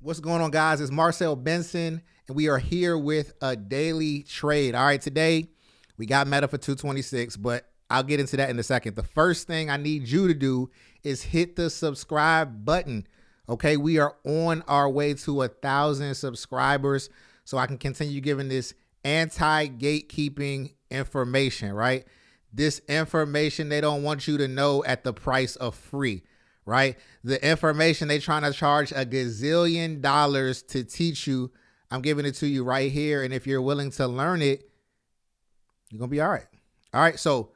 What's going on, guys? It's Marcel Benson, and we are here with a daily trade. All right, today we got Meta for 226, but I'll get into that in a second. The first thing I need you to do is hit the subscribe button. Okay, we are on our way to 1,000 subscribers, so I can continue giving this anti-gatekeeping information, right? This information they don't want you to know at the price of free. Right? The information they trying to charge $1 gazillion to teach you, I'm giving it to you right here. And if you're willing to learn it, you're going to be all right. All right. So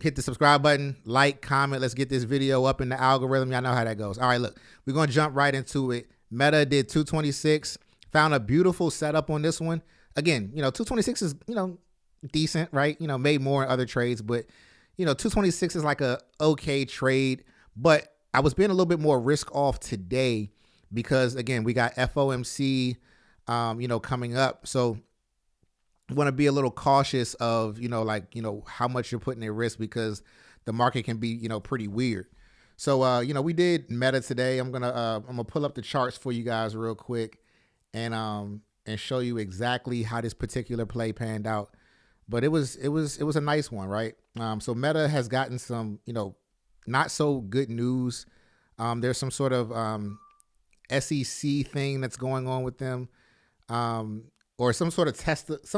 hit the subscribe button, like, comment. Let's get this video up in the algorithm. Y'all know how that goes. All right, look, we're going to jump right into it. Meta did 226, found a beautiful setup on this one. Again, 226 is, decent, right? Made more in other trades, but 226 is like a okay trade. But I was being a little bit more risk off today because, again, we got FOMC, coming up. So I want to be a little cautious of, how much you're putting at risk because the market can be, pretty weird. So, we did Meta today. I'm going to pull up the charts for you guys real quick and show you exactly how this particular play panned out. But it was a nice one, right? So Meta has gotten some, not so good news. There's some sort of SEC thing that's going on with them, or some sort of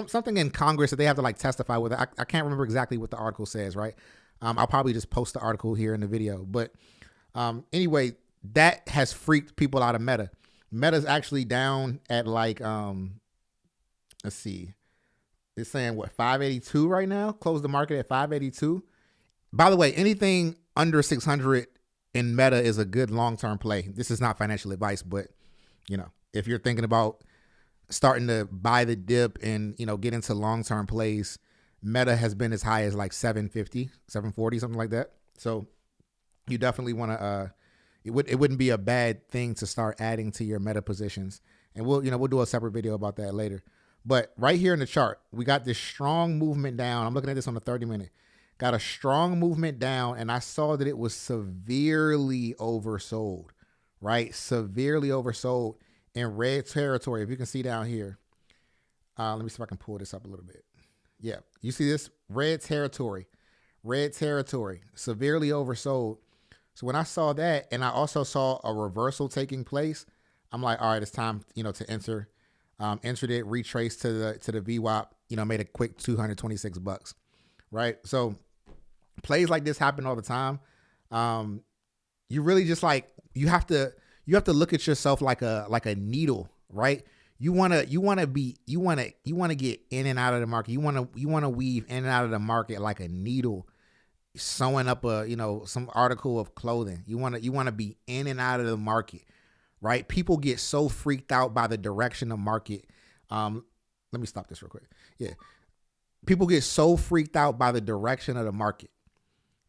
something in Congress that they have to testify with. I can't remember exactly what the article says, right? I'll probably just post the article here in the video. But anyway, that has freaked people out of Meta. Meta's actually down at let's see, it's saying what, 582 right now? Closed the market at 582. By the way, anything under 600 in Meta is a good long-term play. This is not financial advice, but if you're thinking about starting to buy the dip and get into long-term plays, Meta has been as high as like 750, 740, something like that. So you definitely want to. It wouldn't be a bad thing to start adding to your Meta positions, and we'll do a separate video about that later. But right here in the chart, we got this strong movement down. I'm looking at this on the 30-minute. Got a strong movement down, and I saw that it was severely oversold, right? Severely oversold in red territory. If you can see down here, let me see if I can pull this up a little bit. Yeah, you see this? Red territory, severely oversold. So when I saw that, and I also saw a reversal taking place, I'm like, all right, it's time, to enter. Entered it, retraced to the VWAP, made a quick $226, right? So plays like this happen all the time. You really just you have to look at yourself like a needle, right? You want to get in and out of the market. You want to weave in and out of the market like a needle sewing up some article of clothing. You want to be in and out of the market, right? People get so freaked out by the direction of market. Let me stop this real quick. Yeah. People get so freaked out by the direction of the market.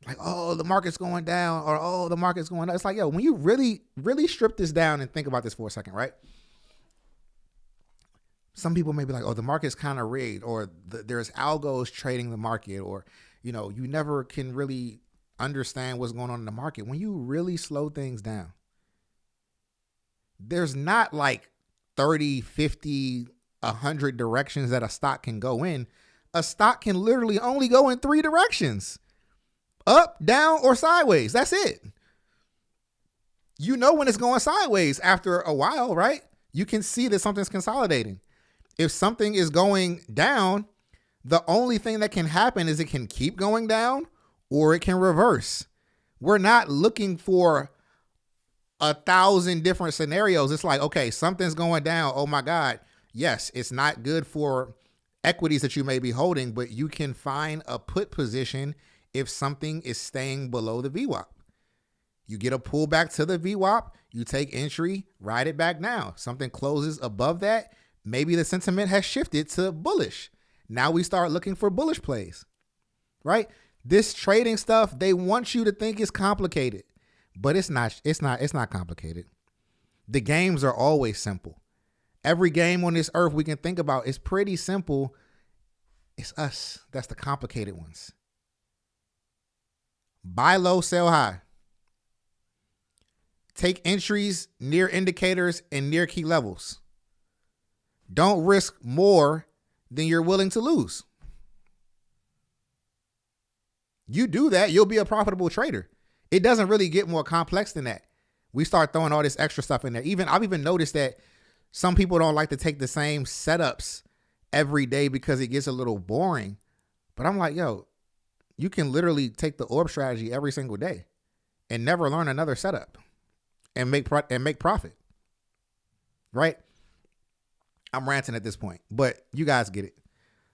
Like, oh, the market's going down, or oh, the market's going up. It's like, yo, when you really, really strip this down and think about this for a second, right? Some people may be like, oh, the market's kind of rigged, or there's algos trading the market, or, you never can really understand what's going on in the market. When you really slow things down, there's not like 30, 50, 100 directions that a stock can go in. A stock can literally only go in 3 directions. Up, down, or sideways. That's it. When it's going sideways after a while, right? You can see that something's consolidating. If something is going down, the only thing that can happen is it can keep going down or it can reverse. We're not looking for 1,000 different scenarios. It's like, okay, something's going down. Oh my God. Yes, it's not good for equities that you may be holding, but you can find a put position if something is staying below the VWAP. You get a pullback to the VWAP, you take entry, ride it back down. Something closes above that, maybe the sentiment has shifted to bullish. Now we start looking for bullish plays, right? This trading stuff, they want you to think it's complicated, but it's not complicated. The games are always simple. Every game on this earth we can think about is pretty simple. It's us that's the complicated ones. Buy low, sell high. Take entries near indicators and near key levels. Don't risk more than you're willing to lose. You do that, you'll be a profitable trader. It doesn't really get more complex than that. We start throwing all this extra stuff in there. I've even noticed that some people don't like to take the same setups every day because it gets a little boring. But I'm like, yo, you can literally take the orb strategy every single day and never learn another setup and make profit. Right? I'm ranting at this point, but you guys get it.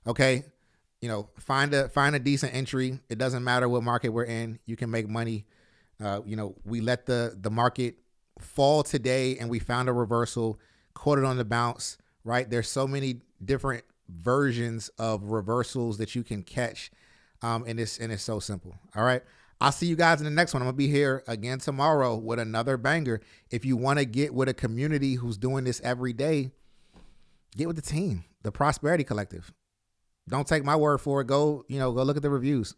Okay? You know, find a decent entry. It doesn't matter what market we're in. You can make money. We let the market fall today and we found a reversal, caught it on the bounce, right? There's so many different versions of reversals that you can catch. And it's so simple. All right. I'll see you guys in the next one. I'm gonna be here again tomorrow with another banger. If you want to get with a community who's doing this every day, get with the team, the Prosperity Collective. Don't take my word for it. Go look at the reviews.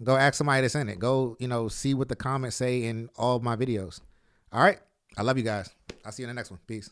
Go ask somebody that's in it. Go, see what the comments say in all of my videos. All right. I love you guys. I'll see you in the next one. Peace.